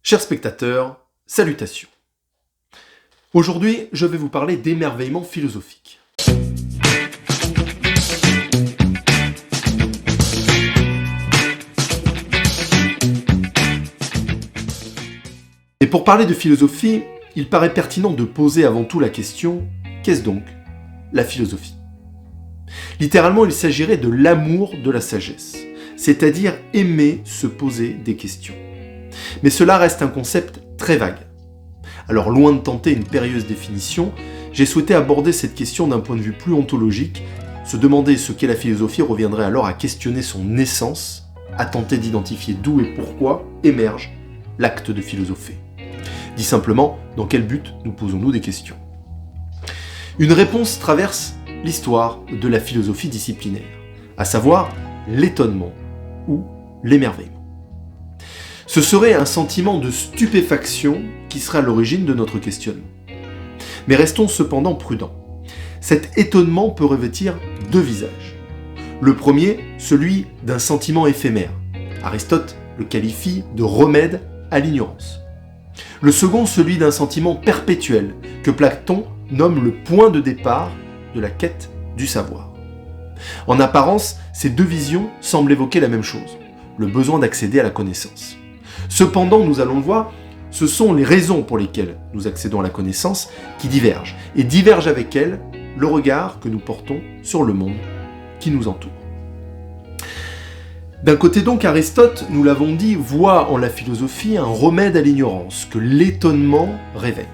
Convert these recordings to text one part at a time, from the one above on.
Chers spectateurs, salutations. Aujourd'hui, je vais vous parler d'émerveillement philosophique. Et pour parler de philosophie, il paraît pertinent de poser avant tout la question « Qu'est-ce donc la philosophie ?» Littéralement, il s'agirait de l'amour de la sagesse, c'est-à-dire aimer se poser des questions. Mais cela reste un concept très vague. Alors loin de tenter une périlleuse définition, j'ai souhaité aborder cette question d'un point de vue plus ontologique. Se demander ce qu'est la philosophie reviendrait alors à questionner son essence, à tenter d'identifier d'où et pourquoi émerge l'acte de philosopher. Dit simplement, dans quel but nous posons-nous des questions ? Une réponse traverse l'histoire de la philosophie disciplinaire, à savoir l'étonnement ou l'émerveillement. Ce serait un sentiment de stupéfaction qui serait à l'origine de notre questionnement. Mais restons cependant prudents. Cet étonnement peut revêtir deux visages. Le premier, celui d'un sentiment éphémère. Aristote le qualifie de remède à l'ignorance. Le second, celui d'un sentiment perpétuel, que Platon nomme le point de départ de la quête du savoir. En apparence, ces deux visions semblent évoquer la même chose, le besoin d'accéder à la connaissance. Cependant, nous allons le voir, ce sont les raisons pour lesquelles nous accédons à la connaissance qui divergent, et divergent avec elles le regard que nous portons sur le monde qui nous entoure. D'un côté donc, Aristote, nous l'avons dit, voit en la philosophie un remède à l'ignorance que l'étonnement réveille.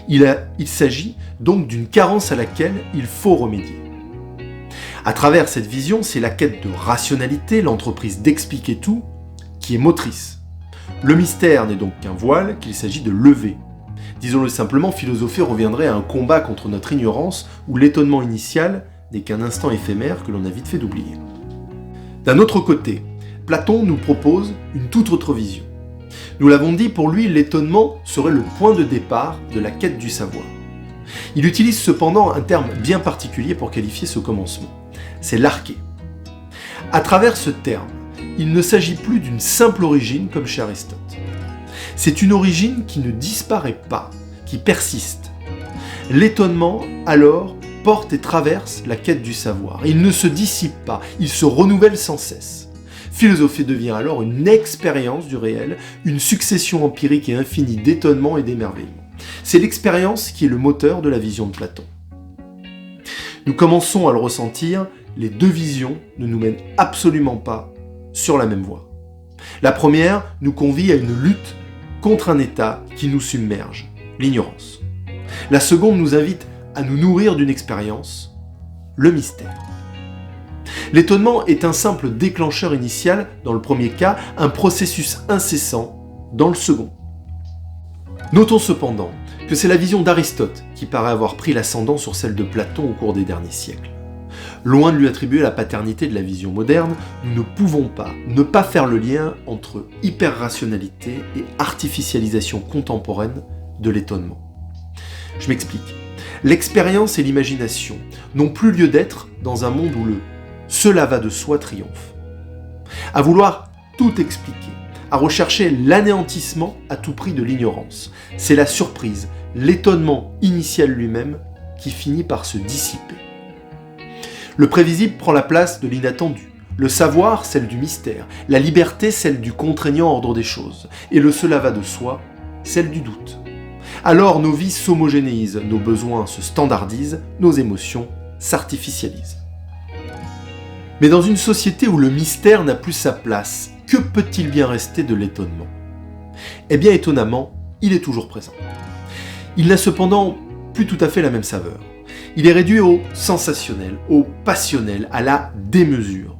Il s'agit donc d'une carence à laquelle il faut remédier. À travers cette vision, c'est la quête de rationalité, l'entreprise d'expliquer tout, qui est motrice. Le mystère n'est donc qu'un voile qu'il s'agit de lever. Disons-le simplement, philosopher reviendrait à un combat contre notre ignorance où l'étonnement initial n'est qu'un instant éphémère que l'on a vite fait d'oublier. D'un autre côté, Platon nous propose une toute autre vision. Nous l'avons dit, pour lui, l'étonnement serait le point de départ de la quête du savoir. Il utilise cependant un terme bien particulier pour qualifier ce commencement. C'est l'arché. À travers ce terme, il ne s'agit plus d'une simple origine comme chez Aristote. C'est une origine qui ne disparaît pas, qui persiste. L'étonnement, alors, porte et traverse la quête du savoir. Il ne se dissipe pas, il se renouvelle sans cesse. Philosopher devient alors une expérience du réel, une succession empirique et infinie d'étonnements et d'émerveillements. C'est l'expérience qui est le moteur de la vision de Platon. Nous commençons à le ressentir, les deux visions ne nous mènent absolument pas sur la même voie. La première nous convie à une lutte contre un état qui nous submerge, l'ignorance. La seconde nous invite à nous nourrir d'une expérience, le mystère. L'étonnement est un simple déclencheur initial dans le premier cas, un processus incessant dans le second. Notons cependant que c'est la vision d'Aristote qui paraît avoir pris l'ascendant sur celle de Platon au cours des derniers siècles. Loin de lui attribuer la paternité de la vision moderne, nous ne pouvons pas ne pas faire le lien entre hyper-rationalité et artificialisation contemporaine de l'étonnement. Je m'explique. L'expérience et l'imagination n'ont plus lieu d'être dans un monde où le « cela va de soi » triomphe. À vouloir tout expliquer, à rechercher l'anéantissement à tout prix de l'ignorance, c'est la surprise, l'étonnement initial lui-même qui finit par se dissiper. Le prévisible prend la place de l'inattendu, le savoir celle du mystère, la liberté celle du contraignant ordre des choses, et le cela va de soi celle du doute. Alors nos vies s'homogénéisent, nos besoins se standardisent, nos émotions s'artificialisent. Mais dans une société où le mystère n'a plus sa place, que peut-il bien rester de l'étonnement ? Eh bien étonnamment, il est toujours présent. Il n'a cependant plus tout à fait la même saveur. Il est réduit au sensationnel, au passionnel, à la démesure.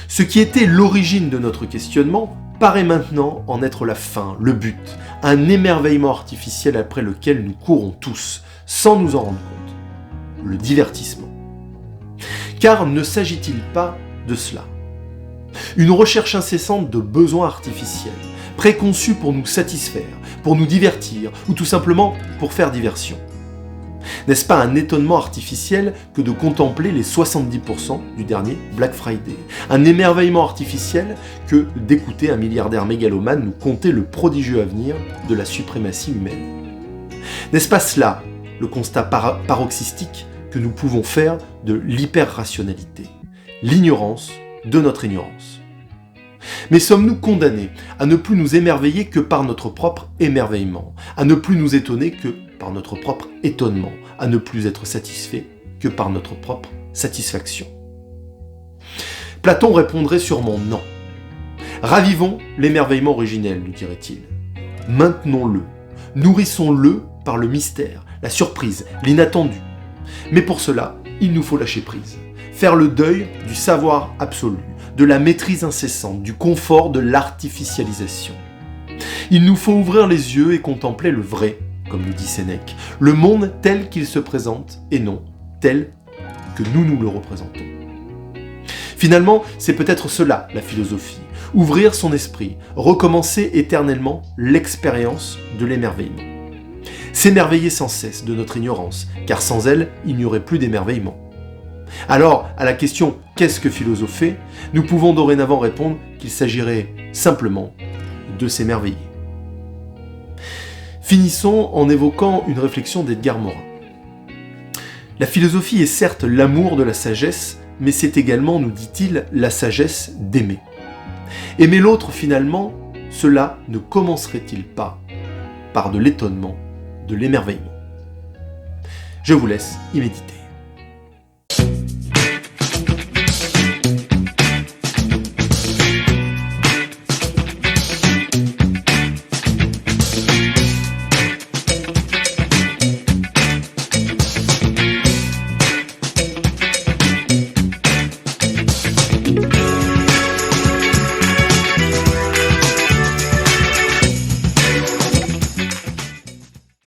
Ce qui était l'origine de notre questionnement paraît maintenant en être la fin, le but, un émerveillement artificiel après lequel nous courons tous, sans nous en rendre compte. Le divertissement. Car ne s'agit-il pas de cela ? Une recherche incessante de besoins artificiels, préconçus pour nous satisfaire, pour nous divertir, ou tout simplement pour faire diversion. N'est-ce pas un étonnement artificiel que de contempler les 70% du dernier Black Friday? Un émerveillement artificiel que d'écouter un milliardaire mégalomane nous conter le prodigieux avenir de la suprématie humaine? N'est-ce pas cela, le constat paroxystique que nous pouvons faire de l'hyper-rationalité? L'ignorance de notre ignorance. Mais sommes-nous condamnés à ne plus nous émerveiller que par notre propre émerveillement, à ne plus nous étonner que par notre propre étonnement, à ne plus être satisfait que par notre propre satisfaction? Platon répondrait sûrement non. Ravivons l'émerveillement originel, nous dirait-il. Maintenons-le, nourrissons-le par le mystère, la surprise, l'inattendu. Mais pour cela, il nous faut lâcher prise, faire le deuil du savoir absolu, de la maîtrise incessante, du confort de l'artificialisation. Il nous faut ouvrir les yeux et contempler le vrai, comme nous dit Sénèque, le monde tel qu'il se présente et non tel que nous le représentons. Finalement, c'est peut-être cela, la philosophie, ouvrir son esprit, recommencer éternellement l'expérience de l'émerveillement. S'émerveiller sans cesse de notre ignorance, car sans elle, il n'y aurait plus d'émerveillement. Alors, à la question « qu'est-ce que philosopher ?», nous pouvons dorénavant répondre qu'il s'agirait simplement de s'émerveiller. Finissons en évoquant une réflexion d'Edgar Morin. La philosophie est certes l'amour de la sagesse, mais c'est également, nous dit-il, la sagesse d'aimer. Aimer l'autre, finalement, cela ne commencerait-il pas par de l'étonnement, de l'émerveillement? Je vous laisse y méditer.